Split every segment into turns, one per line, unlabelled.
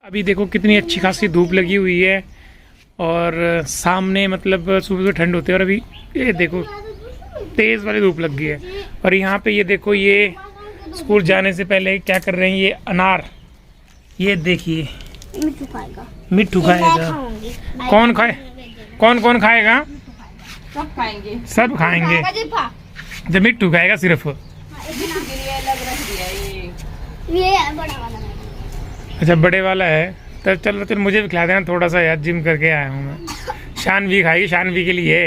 अभी देखो कितनी अच्छी खासी धूप लगी हुई है और सामने मतलब सुबह सुबह ठंड होती है और अभी ये देखो तेज़ वाली धूप लग गई है। और यहाँ पे ये देखो ये स्कूल जाने से पहले क्या कर रहे हैं, ये अनार, ये देखिए मिट्ठू खाएगा। कौन खाए, कौन कौन खाएगा?
सब खाएंगे,
सब खाएंगे। जब मिट्ठू खाएगा सिर्फ।
ये बड़ा वाला है।
अच्छा बड़े वाला है, तो चलो फिर मुझे भी खिला देना थोड़ा सा यार, जिम करके आया हूँ मैं। शानवी खाएगी, शानवी के लिए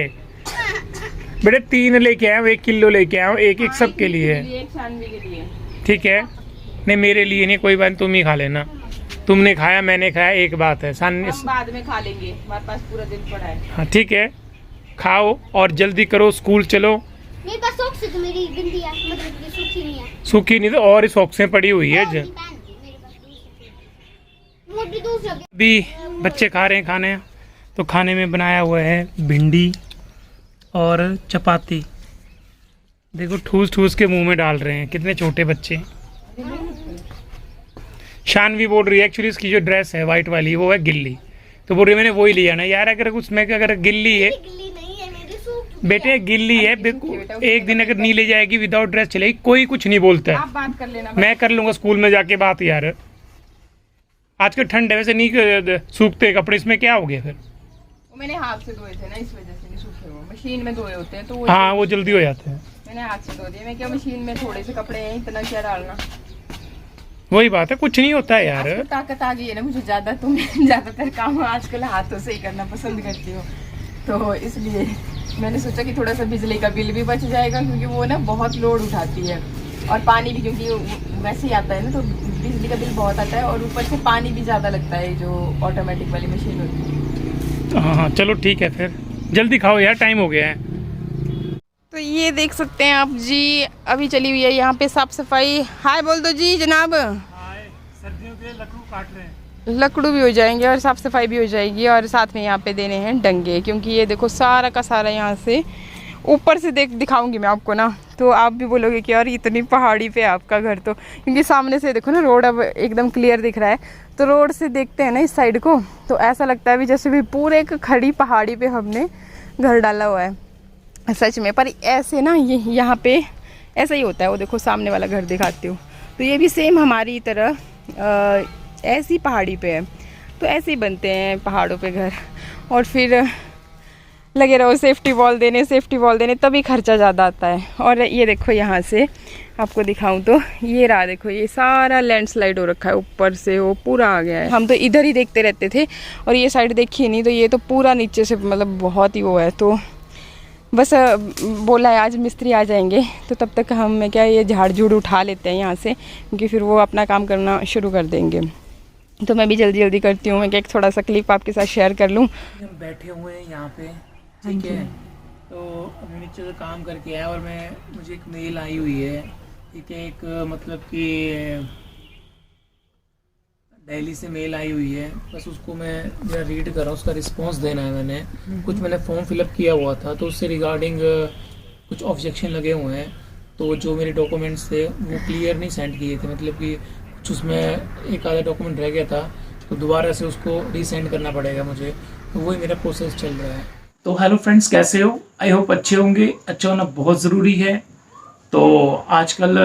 बेटे 3 लेके आया हूँ, 1 किलो लेके आया हूँ, एक सब के लिए।
एक शानवी के लिए
ठीक है, नहीं मेरे लिए नहीं, कोई बात, तुम ही खा लेना। तुमने खाया मैंने खाया एक बात है।
हम बाद में खा लेंगे, हमारे पास पूरा दिन पड़ा है।
हाँ ठीक है, खाओ और जल्दी करो, स्कूल चलो।
मेरे पास सॉक्स है तो मेरी गंदी है, मतलब ये सूखी नहीं है।
सूखी नहीं तो और सॉक्सें पड़ी हुई है। अभी बच्चे खा रहे हैं खाने, तो खाने में बनाया हुआ है भिंडी और चपाती। देखो ठूस ठूस के मुंह में डाल रहे हैं, कितने छोटे बच्चे। शानवी बोल रही है एक्चुअली इसकी जो ड्रेस है वाइट वाली वो है गिल्ली, तो बोल रही है मैंने वही लिया ना यार। अगर उसमें अगर गिल्ली है बेटे, गिल्ली है, एक दिन अगर नहीं ले जाएगी विदाउट ड्रेस चलेगी, कोई कुछ नहीं बोलता है।
आप बात कर लेना,
मैं कर लूंगा स्कूल में जाके बात यार। आजकल ठंड है, वैसे नहीं सूखते कपड़े, इसमें क्या हो गया फिर?
वो मैंने हाथ से धोए थे ना, इस वजह से नहीं सूखे। वो मशीन में धोए होते हैं तो वो
हाँ वो जल्दी हो जाते हैं।
मैंने हाथ से धो दिए। मैं क्या मशीन में थोड़े से कपड़े हैं, इतना क्या डालना।
वही बात है, कुछ नहीं होता है यार।
ताकत आ गई है ना मुझे ज्यादा, तो मैं ज्यादातर काम आजकल हाथों से ही करना पसंद करती हूँ, तो इसलिए मैंने सोचा कि थोड़ा सा बिजली का बिल भी बच जाएगा, क्योंकि वो ना बहुत लोड उठाती है और पानी भी, क्योंकि वैसे ही आता है ना, तो बिजली का बिल बहुत आता है और ऊपर से पानी भी ज़्यादा लगता है जो ऑटोमेटिक वाली मशीन होती है।
हाँ हाँ चलो ठीक है, फिर जल्दी खाओ यार, टाइम हो गया है।
तो ये देख सकते हैं आप जी, अभी चली हुई है यहाँ पे साफ सफाई। हाय बोल दो जी जनाब।
सर्दियों के लकड़ू काट रहे हैं,
लकड़ू भी हो जाएंगे और साफ़ सफाई भी हो जाएगी, और साथ में यहाँ पे देने हैं डंगे, क्योंकि ये देखो सारा का सारा यहाँ से ऊपर से दिखाऊंगी मैं आपको ना, तो आप भी बोलोगे कि यार इतनी पहाड़ी पे आपका घर, तो क्योंकि सामने से देखो ना रोड अब एकदम क्लियर दिख रहा है, तो रोड से देखते हैं ना इस साइड को, तो ऐसा लगता है भी जैसे भी पूरे एक खड़ी पहाड़ी पे हमने घर डाला हुआ है सच में। पर ऐसे ना ये यहाँ पे ऐसा ही होता है। वो देखो सामने वाला घर दिखाती हूँ, तो ये भी सेम हमारी तरह ऐसी पहाड़ी पे है, तो ऐसे ही बनते हैं पहाड़ों पे घर। और फिर लगे रहो सेफ्टी वॉल देने, तभी खर्चा ज़्यादा आता है। और ये देखो यहाँ से आपको दिखाऊं तो ये रहा, देखो ये सारा लैंडस्लाइड हो रखा है, ऊपर से वो पूरा आ गया है। हम तो इधर ही देखते रहते थे और ये साइड देखी नहीं, तो ये तो पूरा नीचे से मतलब बहुत ही वो है। तो बस बोला है आज मिस्त्री आ जाएंगे, तो तब तक हम क्या ये झाड़ झूड़ उठा लेते हैं यहाँ से, क्योंकि फिर वो अपना काम करना शुरू कर देंगे। तो मैं भी जल्दी जल्दी करती हूँ, मैं क्या एक थोड़ा सा क्लिप आपके साथ शेयर कर लूँ।
हम बैठे हुए हैं यहाँ पे, ठीक है, तो अभी नीचे से काम करके आया और मुझे एक मेल आई हुई है, ठीक है, एक मतलब कि दिल्ली से मेल आई हुई है, बस उसको मैं जरा रीड कर रहा हूँ, उसका रिस्पांस देना है। मैंने फॉर्म फिलअप किया हुआ था, तो उससे रिगार्डिंग कुछ ऑब्जेक्शन लगे हुए हैं, तो जो मेरे डॉक्यूमेंट्स थे वो क्लियर नहीं सेंड किए थे, मतलब कि कुछ उसमें एक आधा डॉक्यूमेंट रह गया था, तो दोबारा से उसको रीसेंड करना पड़ेगा मुझे, तो वही मेरा प्रोसेस चल रहा है। तो हेलो फ्रेंड्स, कैसे हो? आई होप अच्छे होंगे। अच्छा होना बहुत ज़रूरी है। तो आजकल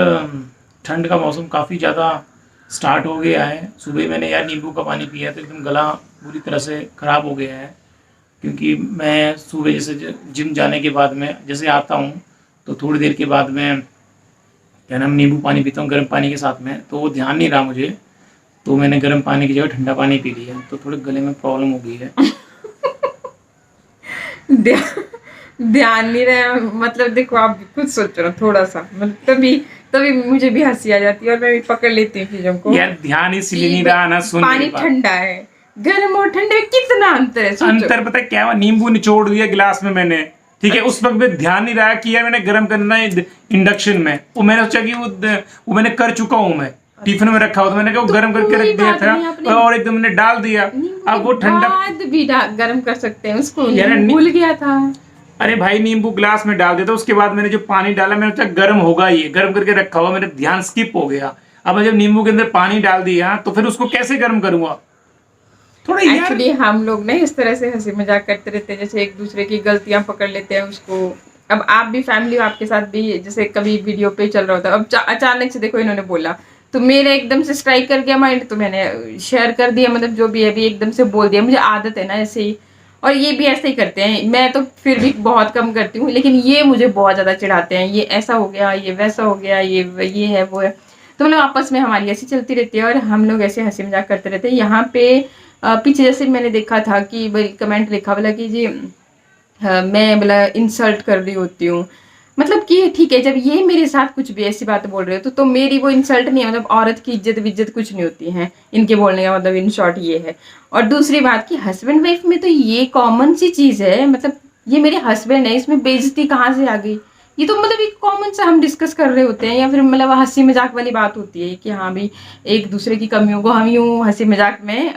ठंड का मौसम काफ़ी ज़्यादा स्टार्ट हो गया है। सुबह मैंने यार नींबू का पानी पिया तो एकदम गला पूरी तरह से ख़राब हो गया है, क्योंकि मैं सुबह जैसे जिम जाने के बाद में जैसे आता हूँ, तो थोड़ी देर के बाद में क्या नाम नींबू पानी पीता हूँ गर्म पानी के साथ में, तो वो ध्यान नहीं रहा मुझे, तो मैंने गर्म पानी की जगह ठंडा पानी पी लिया, तो थोड़े गले में प्रॉब्लम हो गई है।
ध्यान नहीं रहा, मतलब देखो आप खुद सोचो ना थोड़ा सा, मतलब तभी मुझे भी हंसी आ जाती है और मैं भी पकड़ लेती हूँ चीजों को।
यार ध्यान इसलिए नहीं रहा ना, सुन
पानी ठंडा है, गर्म और ठंडे में कितना अंतर है?
अंतर पता है क्या हुआ? नींबू निचोड़ दिया गिलास में मैंने, ठीक है, उस वक्त में ध्यान नहीं रहा कि यार मैंने गर्म करना है इंडक्शन में, वो मैंने सोचा कि वो मैंने कर चुका हूँ, मैं टिफिन में रखा हुआ था, मैंने कहा गर्म करके रख दिया था और एकदम मैंने डाल दिया, अब वो ठंडा
भी गर्म कर सकते हैं उसको, भूल गया था।
अरे भाई नींबू ग्लास में डाल दिया था, उसके बाद मैंने जो पानी डाला मैंने सोचा गर्म होगा, ये गर्म करके रखा हुआ, मेरा ध्यान स्किप हो गया। अब जब नींबू के अंदर पानी डाल दिया तो फिर उसको कैसे गर्म करूंगा? थोड़ा यार
एक्चुअली हम लोग ना इस तरह से हंसी मजाक करते रहते हैं, जैसे एक दूसरे की गलतियां पकड़ लेते हैं उसको। अब आप भी फैमिली हो, आपके साथ भी जैसे कभी वीडियो पे चल रहा होता है, अब अचानक से देखो इन्होंने बोला तो मेरे एकदम से स्ट्राइक कर गया माइंड, तो मैंने शेयर कर दिया, मतलब जो भी है भी एकदम से बोल दिया। मुझे आदत है ना ऐसे ही, और ये भी ऐसे ही करते हैं। मैं तो फिर भी बहुत कम करती हूँ, लेकिन ये मुझे बहुत ज्यादा चिढ़ाते हैं, ये ऐसा हो गया, ये वैसा हो गया, ये है वो है। तो मतलब आपस में हमारी ऐसी चलती रहती है और हम लोग ऐसे हंसी मजाक करते रहते हैं। यहाँ पे पीछे जैसे मैंने देखा था कि भाई कमेंट लिखा बोला कि जी मैं बोला इंसल्ट कर रही होती हूँ। मतलब कि ठीक है, जब ये मेरे साथ कुछ भी ऐसी बात बोल रहे हो तो मेरी वो इंसल्ट नहीं है, मतलब औरत की इज्जत विज्जत कुछ नहीं होती है इनके बोलने का मतलब, इन शॉर्ट ये है। और दूसरी बात कि हस्बैंड वाइफ में तो ये कॉमन सी चीज़ है, मतलब ये मेरे हस्बैंड है, इसमें बेइज्जती कहाँ से आ गई? ये तो मतलब एक कॉमन सा हम डिस्कस कर रहे होते हैं, या फिर मतलब हंसी मजाक वाली बात होती है कि हाँ भी एक दूसरे की कमियों को हम यूं हंसी मजाक में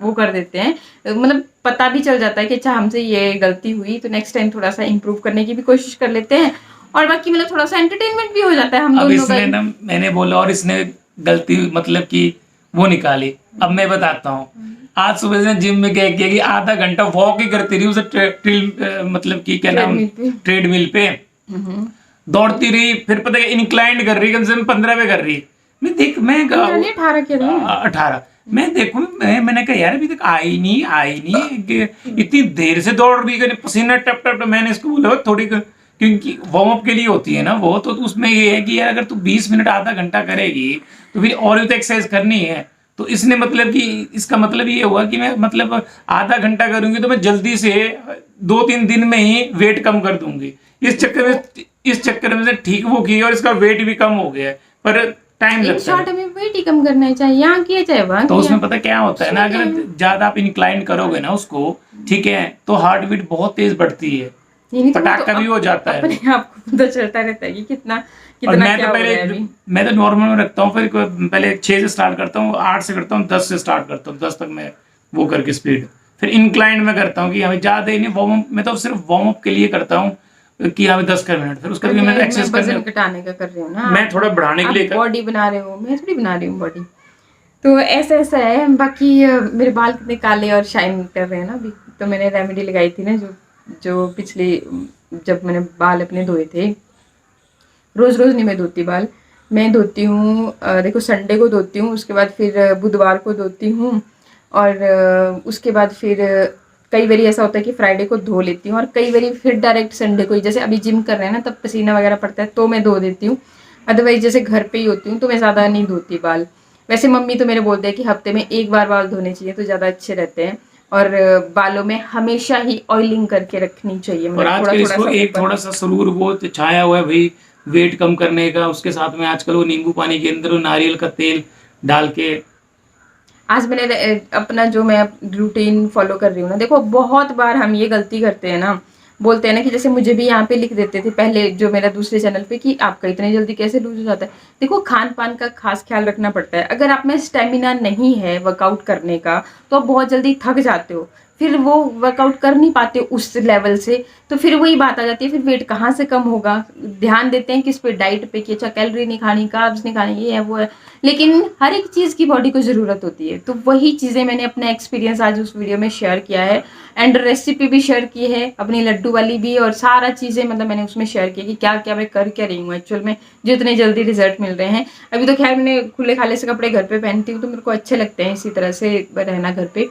वो कर देते हैं। मतलब पता भी चल जाता है कि अच्छा हमसे ये गलती हुई, तो नेक्स्ट टाइम थोड़ा सा इम्प्रूव करने की भी कोशिश कर लेते हैं। और बाकी मतलब थोड़ा सा एंटरटेनमेंट भी हो जाता है हम
अब
दोनों का।
इसने ना, मैंने बोला और इसने गलती मतलब कि वो निकाली। अब मैं बताता हूँ, आज सुबह से जिम में क्या किया कि आधा घंटा वॉक ही करती रही, उसे मतलब कि क्या नाम, ट्रेडमिल पे दौड़ती रही। फिर पता है इंक्लाइंड कर रही, कम से कम 15 पे कर रही। मैं देख, मैं
18 के
18 मैं देखूं, मैंने कहा यार अभी तक आई नहीं, इतनी देर से दौड़ रही है, पसीना टप टप। मैंने इसको बोला थोड़ी, क्योंकि वार्म अप के लिए होती है ना वो, तो उसमें ये है कि यार अगर तू 20 मिनट आधा घंटा करेगी तो फिर और भी तो एक्सरसाइज करनी है। तो इसने मतलब कि इसका मतलब ये हुआ कि मैं मतलब आधा घंटा करूंगी तो मैं जल्दी से 2-3 दिन में ही वेट कम कर दूंगी। इस चक्कर में से ठीक वो की और इसका वेट भी कम हो गया है, पर टाइम लगता है।
में वेट ही कम करना है, चाहे यहाँ किया चाहे वहाँ
तो
किया।
उसमें पता क्या होता है ना, अगर ज्यादा आप इंक्लाइन करोगे ना उसको, ठीक है, तो हार्ट बीट बहुत तेज बढ़ती है, पटाखा भी हो जाता है।
अपने आप को पता चलता रहता है कि कितना
और मैं
क्या
तो
हो रहा है अभी।
मैं तो नॉर्मल में रखता हूँ, फिर पहले 6 से स्टार्ट करता हूँ, 8 से करता हूँ, 10 से स्टार्ट करता हूँ, 10 तक मैं वो करके स्पीड। फिर इंक्लाइन में करता हूँ कि हमें ज्यादा ही नहीं, वार्म अप मैं तो सिर्फ वार्म अप के लिए करता हूँ कि हमें 10 मिनट, फिर उसके बाद मैं एक्सरसाइज
वजन घटाने का कर रही हूँ ना,
मैं थोड़ा बढ़ाने के लिए
बॉडी बना रहे हो, मैं थोड़ी बना रही हूँ बॉडी। तो ऐसा ऐसा है। बाकी मेरे बाल कितने काले और शाइन कर रहे हैं ना अभी। तो मैंने रेमेडी लगाई थी ना, जो पिछले जब मैंने बाल अपने धोए थे, रोज रोज नहीं मैं धोती बाल, मैं धोती हूँ देखो संडे को धोती हूँ, उसके बाद फिर बुधवार को धोती हूँ, और उसके बाद फिर कई बार ऐसा होता है कि फ्राइडे को धो लेती हूँ, और कई बार फिर डायरेक्ट संडे को ही, जैसे अभी जिम कर रहे हैं ना तब पसीना वगैरह पड़ता है तो मैं धो देती हूँ। अदरवाइज जैसे घर पे ही होती हूँ तो मैं ज़्यादा नहीं धोती बाल। वैसे मम्मी तो मेरे बोलते हैं कि हफ्ते में एक बार बाल धोने चाहिए तो ज़्यादा अच्छे रहते हैं, और बालों में हमेशा ही ऑयलिंग करके रखनी चाहिए।
और आजकल इसको एक थोड़ा सा सुरूर वो छाया हुआ है भाई वेट कम करने का, उसके साथ में आजकल वो नींबू पानी के अंदर वो नारियल का तेल डाल के।
आज मैंने अपना जो मैं रूटीन फॉलो कर रही हूँ ना, देखो बहुत बार हम ये गलती करते हैं ना, बोलते हैं ना कि जैसे मुझे भी यहाँ पे लिख देते थे पहले जो मेरा दूसरे चैनल पे कि आपका इतने जल्दी कैसे लूज हो जाता है। देखो खान पान का खास ख्याल रखना पड़ता है। अगर आप में स्टेमिना नहीं है वर्कआउट करने का तो आप बहुत जल्दी थक जाते हो, फिर वो वर्कआउट कर नहीं पाते उस लेवल से, तो फिर वही बात आ जाती है, फिर वेट कहाँ से कम होगा। ध्यान देते हैं किस पे, डाइट पे, कि अच्छा कैलोरी नहीं खानी, कार्ब्स नहीं खानी, ये है वो है, लेकिन हर एक चीज़ की बॉडी को ज़रूरत होती है। तो वही चीज़ें मैंने अपना एक्सपीरियंस आज उस वीडियो में शेयर किया है, एंड रेसिपी भी शेयर की है अपनी लड्डू वाली भी, और सारा चीज़ें मतलब मैंने उसमें शेयर किया कि क्या क्या मैं कर क्या रही हूँ एक्चुअल में, जो इतने जल्दी रिजल्ट मिल रहे हैं। अभी तो खैर मैंने खुले खाले से कपड़े घर पे पहनती हूँ तो मेरे को अच्छे लगते हैं इसी तरह से रहना घर पे।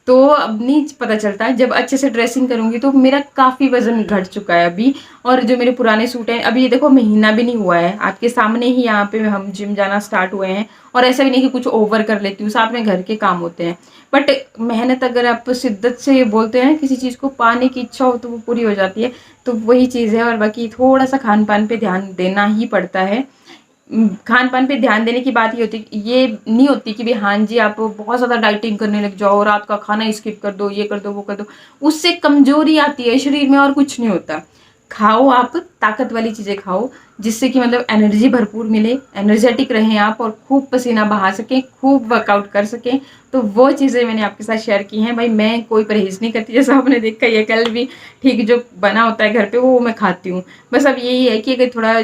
तो अब नहीं पता चलता, जब अच्छे से ड्रेसिंग करूंगी तो मेरा काफ़ी वजन घट चुका है अभी। और जो मेरे पुराने सूट हैं, अभी ये देखो महीना भी नहीं हुआ है, आपके सामने ही यहाँ पे हम जिम जाना स्टार्ट हुए हैं, और ऐसा भी नहीं कि कुछ ओवर कर लेती हूँ, साथ में घर के काम होते हैं। बट मेहनत अगर आप शिद्दत से बोलते हैं किसी चीज़ को पाने की इच्छा हो तो वो पूरी हो जाती है। तो वही चीज़ है। और बाकी थोड़ा सा खान पान पे ध्यान देना ही पड़ता है। खान पान पे ध्यान देने की बात ये नहीं होती कि भाई हाँ जी आप बहुत ज़्यादा डाइटिंग करने लग जाओ, रात का खाना स्किप कर दो, ये कर दो वो कर दो, उससे कमजोरी आती है शरीर में और कुछ नहीं होता। खाओ, आप ताकत वाली चीज़ें खाओ जिससे कि मतलब एनर्जी भरपूर मिले, एनर्जेटिक रहें आप, और खूब पसीना बहा सकें, खूब वर्कआउट कर सकें, तो तो वो चीज़ें मैंने आपके साथ शेयर की हैं। भाई मैं कोई परहेज़ नहीं करती, जैसा आपने देखा ये कल भी ठीक जो बना होता है घर पे वो मैं खाती हूँ। बस अब यही है कि अगर थोड़ा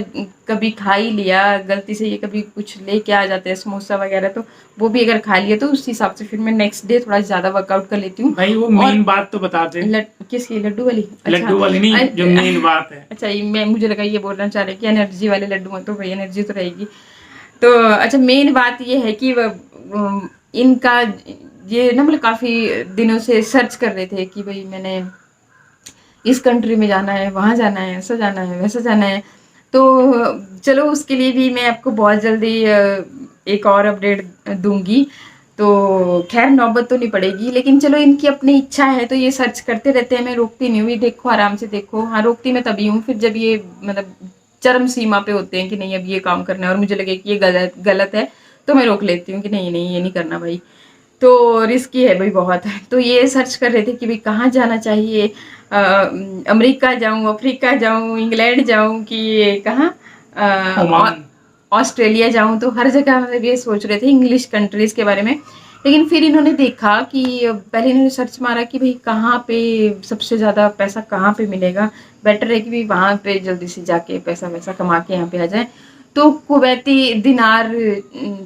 कभी खा ही लिया गलती से, ये कभी कुछ लेके आ जाते हैं समोसा वगैरह, तो वो भी अगर खा लिया तो उस हिसाब से फिर मैं नेक्स्ट डे थोड़ा ज़्यादा वर्कआउट कर लेती हूँ।
भाई वो
और
मेन बात तो बता दे।
किसकी, लड्डू वाली?
लड्डू वाली नहीं, जो मेन बात है।
अच्छा, ये मैं मुझे लगा ये बोलना चाह रहे कि एनर्जी वाले लड्डू हैं, तो भाई एनर्जी तो रहेगी। तो अच्छा, मेन बात ये है कि इनका ये ना मतलब काफ़ी दिनों से सर्च कर रहे थे कि भाई मैंने इस कंट्री में जाना है, वहाँ जाना है, ऐसा जाना है, वैसा जाना है। तो चलो उसके लिए भी मैं आपको बहुत जल्दी एक और अपडेट दूंगी। तो खैर नौबत तो नहीं पड़ेगी, लेकिन चलो इनकी अपनी इच्छा है तो ये सर्च करते रहते हैं, मैं रोकती नहीं हूँ। ये देखो आराम से देखो। हाँ, रोकती मैं तभी हूँ फिर जब ये मतलब चरम सीमा पे होते हैं कि नहीं अब ये काम करना है और मुझे लगे कि ये गलत है, तो मैं रोक लेती हूँ कि नहीं नहीं ये नहीं करना भाई। तो रिस्की है भाई बहुत। तो ये सर्च कर रहे थे कि भाई कहाँ जाना चाहिए, अमेरिका जाऊँ, अफ्रीका जाऊँ, इंग्लैंड जाऊँ कि कहाँ
ओमान।
ऑस्ट्रेलिया जाऊँ। तो हर जगह मतलब ये सोच रहे थे इंग्लिश कंट्रीज़ के बारे में। लेकिन फिर इन्होंने देखा कि पहले इन्होंने सर्च मारा कि भाई कहाँ पे सबसे ज़्यादा पैसा कहाँ पे मिलेगा, बेटर है कि भाई वहाँ पे जल्दी से जाके पैसा वैसा कमा के यहाँ पे आ जाए। तो कुवैती दिनार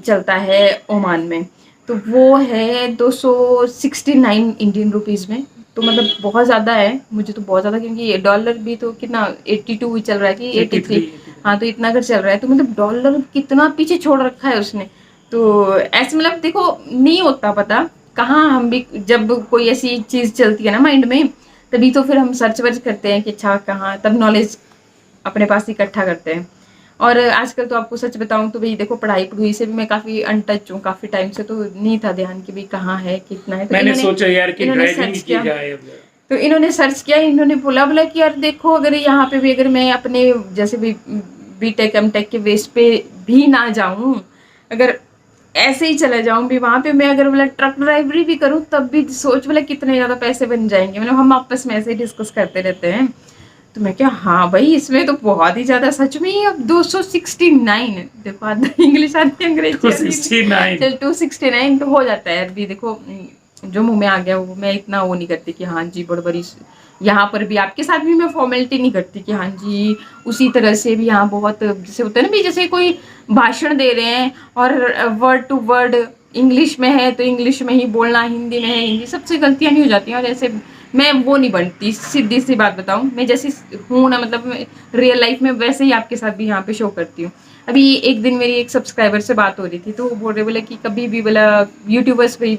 चलता है ओमान में, तो वो है 269 इंडियन रुपीज़ में। तो मतलब बहुत ज़्यादा है, मुझे तो बहुत ज़्यादा, क्योंकि डॉलर भी तो कितना 82 ही चल रहा है कि 83। हाँ, तो इतना अगर चल रहा है तो मतलब डॉलर कितना पीछे छोड़ रखा है उसने। तो ऐसे मतलब देखो नहीं होता पता कहाँ, हम भी जब कोई ऐसी चीज़ चलती है ना माइंड में, तभी तो फिर हम सर्च वर्च करते हैं कि अच्छा कहाँ, तब नॉलेज अपने पास इकट्ठा करते हैं। और आजकल तो आपको सच बताऊं तो भाई देखो पढ़ाई पढ़ाई से भी मैं काफ़ी अनटच हूँ, काफ़ी टाइम से तो नहीं था ध्यान कि भाई कहाँ है कितना है। तो
मैंने सोचा यार कि
इन्होंने
ड्राइविंग
सर्च
की
किया।
जाए अब।
तो इन्होंने सर्च किया, इन्होंने बोला कि यार देखो अगर यहाँ पे भी अगर मैं अपने जैसे भी बीटेक एमटेक के बेस पे भी ना जाऊँ, अगर ऐसे ही चले जाऊँ भी वहाँ पे, मैं अगर बोला ट्रक ड्राइवरी भी करूँ तब भी सोच बोला कितने ज़्यादा पैसे बन जाएंगे। मतलब हम आपस में ऐसे ही डिस्कस करते रहते हैं। तो मैं क्या, हाँ भाई इसमें तो बहुत ही ज़्यादा, सच में ही अब 269, देखो आधा इंग्लिश आधी अंग्रेजी आधी
269
चल 269 तो हो जाता है। अभी देखो जो मुंह में आ गया वो मैं इतना वो नहीं करती कि हाँ जी बड़ी यहाँ पर भी आपके साथ भी मैं फॉर्मेलिटी नहीं करती कि हाँ जी उसी तरह से भी यहाँ बहुत जैसे होता है ना भी, जैसे कोई भाषण दे रहे हैं और वर्ड टू वर्ड इंग्लिश में है तो इंग्लिश में ही बोलना, हिंदी में है हिंदी, सबसे गलतियाँ नहीं हो जाती हैं। और ऐसे मैं वो नहीं बनती, सीधी सी बात बताऊँ, मैं जैसी हूँ ना मतलब रियल लाइफ में वैसे ही आपके साथ भी यहाँ पे शो करती हूँ। अभी एक दिन मेरी एक सब्सक्राइबर से बात हो रही थी तो वो बोल रहे बोले कि कभी भी बोला यूट्यूबर्स भी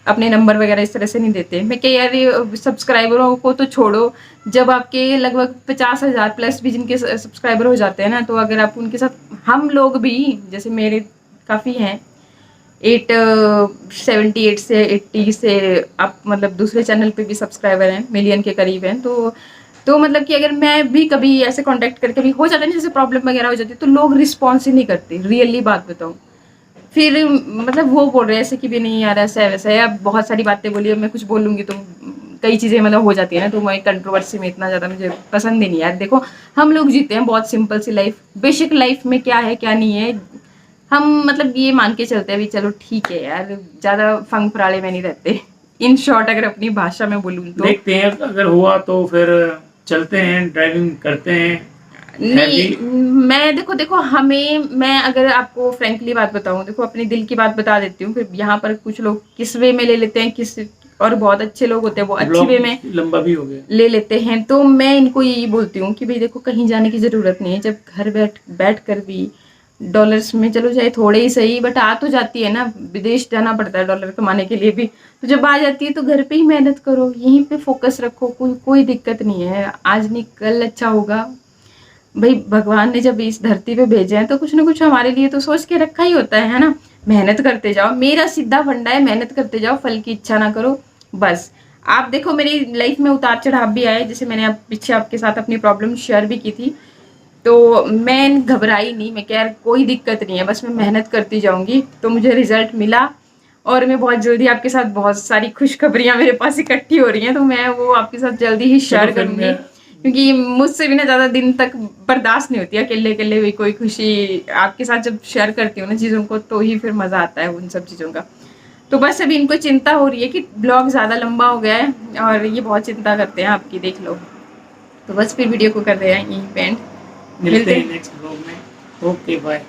अपने नंबर वगैरह इस तरह से नहीं देते। मैं क्या यार सब्सक्राइबरों को तो छोड़ो, जब आपके लगभग 50,000 प्लस भी जिनके सब्सक्राइबर हो जाते हैं ना, तो अगर आप उनके साथ, हम लोग भी जैसे मेरे काफ़ी हैं 78 से 80 से आप मतलब दूसरे चैनल पे भी सब्सक्राइबर हैं, मिलियन के करीब हैं। तो मतलब कि अगर मैं भी कभी ऐसे कांटेक्ट करके भी हो जाता है ना, जैसे प्रॉब्लम वगैरह हो जाती है तो लोग रिस्पॉन्स ही नहीं करते, रियली बात बताऊँ। फिर मतलब वो बोल रहे हैं ऐसे कि भी नहीं यार ऐसा है वैसा है, अब बहुत सारी बातें बोली, अब मैं कुछ बोलूँगी तो कई चीज़ें मतलब हो जाती है ना, तो मैं कंट्रोवर्सी में इतना ज़्यादा मुझे पसंद ही नहीं यार। देखो हम लोग जीते हैं बहुत सिंपल सी लाइफ, बेसिक लाइफ में क्या है क्या नहीं है हम मतलब ये मान के चलते हैं भी, चलो ठीक है यार, ज़्यादा फंग फराड़े में नहीं रहते। इन शॉर्ट अगर अपनी भाषा में बोलूँ तो
देखते हैं अगर हुआ तो फिर चलते हैं, ड्राइविंग करते हैं।
नहीं मैं देखो हमें, मैं अगर आपको फ्रेंकली बात बताऊं, देखो अपने दिल की बात बता देती हूँ। फिर यहाँ पर कुछ लोग किस वे में ले लेते हैं, किस, और बहुत अच्छे लोग होते हैं वो अच्छी वे में
लंबा भी हो गया
ले लेते हैं। तो मैं इनको यही बोलती हूँ कि भाई देखो कहीं जाने की ज़रूरत नहीं है, जब घर बैठ कर भी डॉलर्स में चलो चाहे थोड़े ही सही बट आ तो जाती है ना, विदेश जाना पड़ता है डॉलर कमाने के लिए भी, तो जब आ जाती है तो घर पे ही मेहनत करो, यहीं पे फोकस रखो, कोई दिक्कत नहीं है। आज नहीं कल अच्छा होगा भाई, भगवान ने जब इस धरती पे भेजे हैं तो कुछ ना कुछ हमारे लिए तो सोच के रखा ही होता है ना। मेहनत करते जाओ, मेरा सीधा फंडा है, मेहनत करते जाओ, फल की इच्छा ना करो बस। आप देखो मेरी लाइफ में उतार चढ़ाव भी आए, जैसे मैंने पीछे आपके साथ अपनी प्रॉब्लम शेयर भी की थी, तो मैं घबराई नहीं, मैं क्या यार कोई दिक्कत नहीं है, बस मैं मेहनत करती जाऊंगी। तो मुझे रिजल्ट मिला और मैं बहुत जल्दी आपके साथ, बहुत सारी खुशखबरियां मेरे पास इकट्ठी हो रही हैं, तो मैं वो आपके साथ जल्दी ही शेयर करूंगी, क्योंकि मुझसे भी ना ज़्यादा दिन तक बर्दाश्त नहीं होती अकेले अकेले भी कोई खुशी। आपके साथ जब शेयर करती हूँ ना चीज़ों को तो ही फिर मज़ा आता है उन सब चीज़ों का। तो बस अभी इनको चिंता हो रही है कि ब्लॉग ज़्यादा लंबा हो गया है और ये बहुत चिंता करते हैं आपकी, देख लो। तो बस फिर वीडियो को कर दे रहे हैं यहीं पे एंड।
मिलते हैं नेक्स्ट ब्लॉग में। Okay bye.